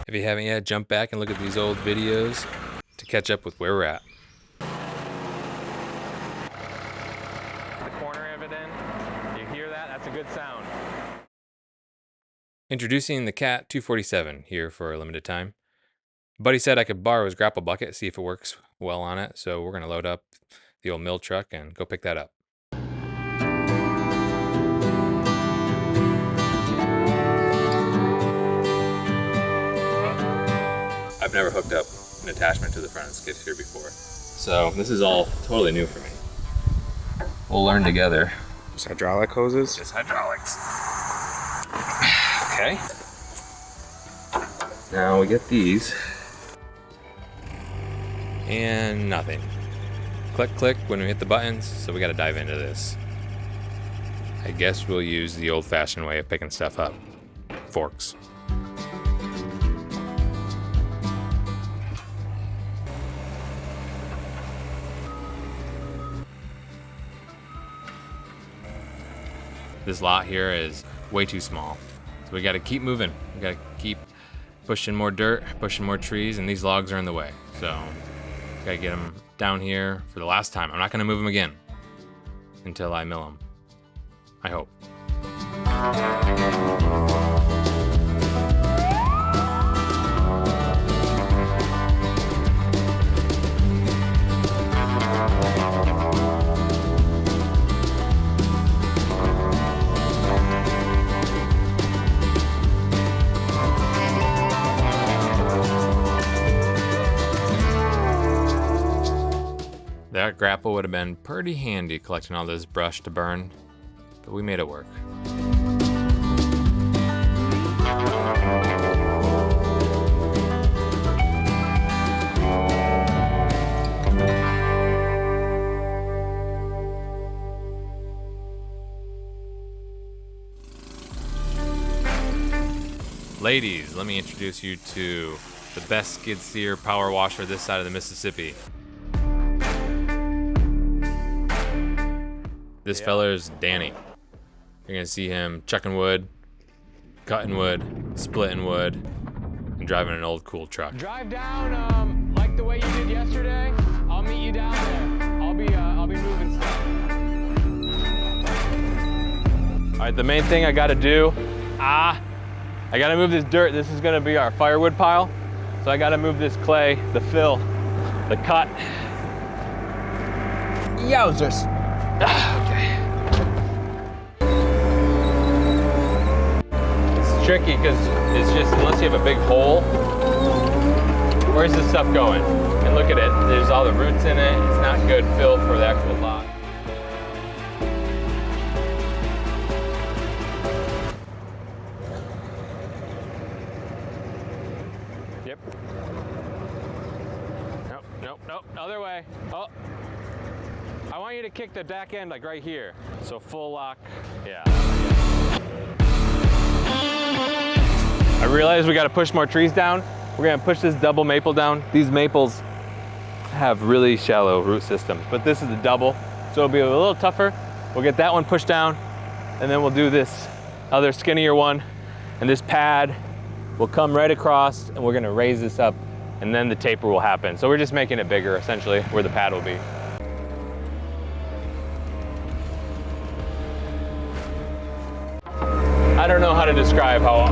If you haven't yet, jump back and look at these old videos to catch up with where we're at. The corner of it in, you hear that? That's a good sound. Introducing the Cat 247 here for a limited time. Buddy said I could borrow his grapple bucket, see if it works well on it, so we're going to load up the old mill truck and go pick that up. I've never hooked up an attachment to the front of the skid steer before, so this is all totally new for me. We'll learn together. Just hydraulic hoses? Just hydraulics. Okay. Now we get these. And nothing. Click, click when we hit the buttons, so we gotta dive into this. I guess we'll use the old-fashioned way of picking stuff up. Forks. This lot here is way too small. So we gotta keep moving. We gotta keep pushing more dirt, pushing more trees, and these logs are in the way. So gotta get them down here for the last time. I'm not gonna move them again until I mill them. I hope. That grapple would have been pretty handy collecting all this brush to burn, but we made it work. Ladies, let me introduce you to the best skid steer power washer this side of the Mississippi. This fella is Danny. You're gonna see him chucking wood, cutting wood, splitting wood, and driving an old cool truck. Drive down like the way you did yesterday. I'll meet you down there. I'll be moving stuff. All right, the main thing I gotta do, I gotta move this dirt. This is gonna be our firewood pile. So I gotta move this clay, the fill, the cut. Yowzers. Okay. It's tricky because it's just, unless you have a big hole, where's this stuff going? And look at it, there's all the roots in it. It's not good fill for the actual lot. Yep. Nope, nope, nope, other way. Oh. I want you to kick the back end like right here. So full lock, yeah. I realize we gotta push more trees down. We're gonna push this double maple down. These maples have really shallow root systems, but this is the double, so it'll be a little tougher. We'll get that one pushed down, and then we'll do this other skinnier one, and this pad will come right across, and we're gonna raise this up, and then the taper will happen. So we're just making it bigger, essentially, where the pad will be. I don't know how to describe how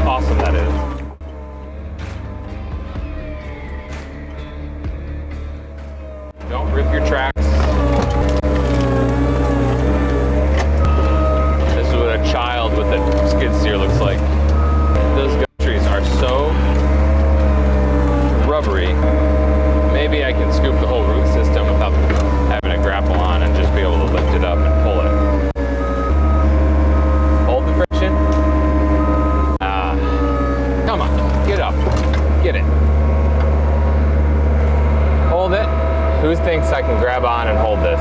awesome that is. Don't rip your tracks. This is what a child with a skid steer looks like. Those gum trees are so rubbery. Maybe I can scoop the whole root system without having a grapple on and just be able to lift it up and pull it. Come on, get up, get it. Hold it. Who thinks I can grab on and hold this?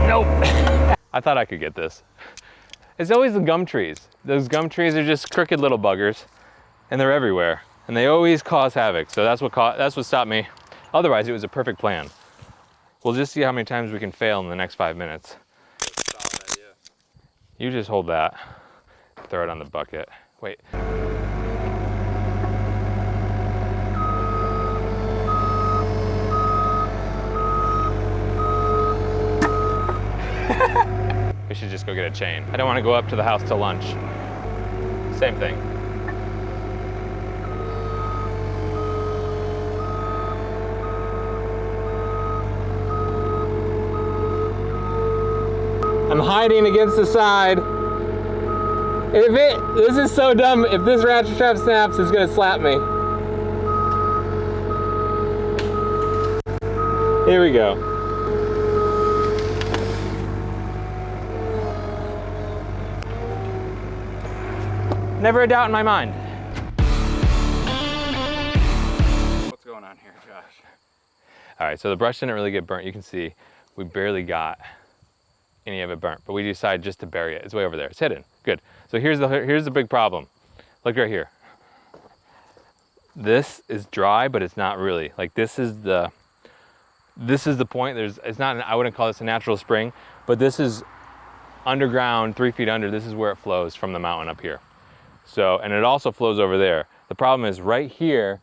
Nope. I thought I could get this. It's always the gum trees. Those gum trees are just crooked little buggers, and they're everywhere, and they always cause havoc. So that's what stopped me. Otherwise, it was a perfect plan. We'll just see how many times we can fail in the next 5 minutes. You just hold that. Throw it on the bucket. Wait. We should just go get a chain. I don't want to go up to the house till lunch. Same thing. I'm hiding against the side. This is so dumb. If this ratchet strap snaps, it's gonna slap me. Here we go. Never a doubt in my mind. What's going on here, Josh? All right, so the brush didn't really get burnt. You can see we barely got any of it burnt, but we decided just to bury it. It's way over there. It's hidden. Good. So here's the big problem. Look right here. This is dry, but it's not really. Like this is the point. It's not. I wouldn't call this a natural spring, but this is underground, 3 feet under. This is where it flows from the mountain up here. So, and it also flows over there. The problem is right here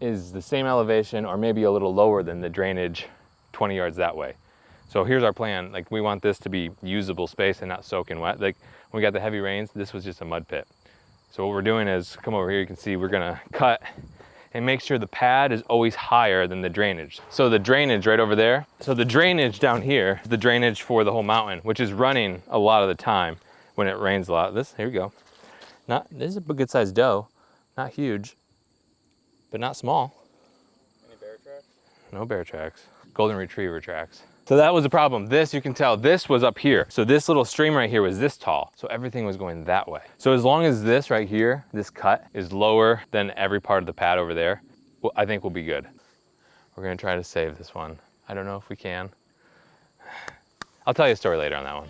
is the same elevation or maybe a little lower than the drainage 20 yards that way. So here's our plan. Like we want this to be usable space and not soaking wet. Like when we got the heavy rains, this was just a mud pit. So what we're doing is, come over here, you can see we're gonna cut and make sure the pad is always higher than the drainage. So the drainage right over there, so the drainage down here is the drainage for the whole mountain, which is running a lot of the time when it rains a lot. Here we go. This is a good sized doe, not huge, but not small. Any bear tracks? No bear tracks, golden retriever tracks. So that was the problem. This, you can tell, this was up here. So this little stream right here was this tall. So everything was going that way. So as long as this right here, this cut is lower than every part of the pad over there, well, I think we'll be good. We're gonna try to save this one. I don't know if we can. I'll tell you a story later on that one.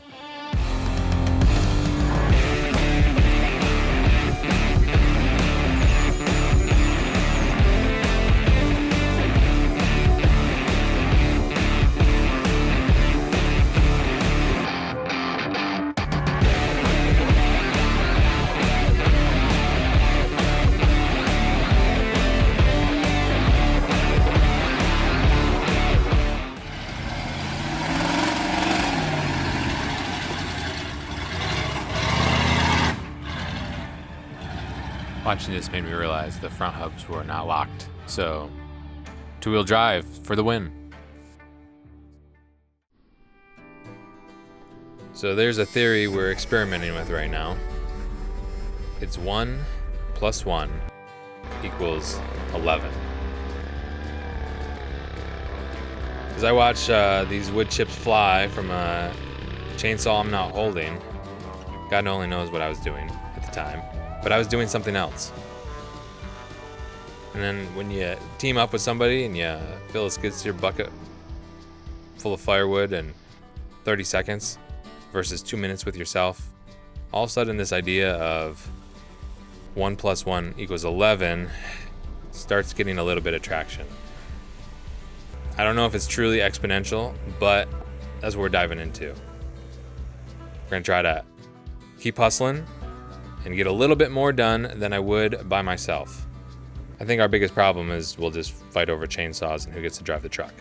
Watching this made me realize the front hubs were not locked. So, two-wheel drive for the win. So there's a theory we're experimenting with right now. It's 1 + 1 = 11. As I watch these wood chips fly from a chainsaw I'm not holding, God only knows what I was doing at the time. But I was doing something else. And then when you team up with somebody and you fill a skid steer bucket full of firewood in 30 seconds versus 2 minutes with yourself, all of a sudden this idea of 1 + 1 = 11 starts getting a little bit of traction. I don't know if it's truly exponential, but that's what we're diving into. We're gonna try to keep hustling and get a little bit more done than I would by myself. I think our biggest problem is we'll just fight over chainsaws and who gets to drive the truck.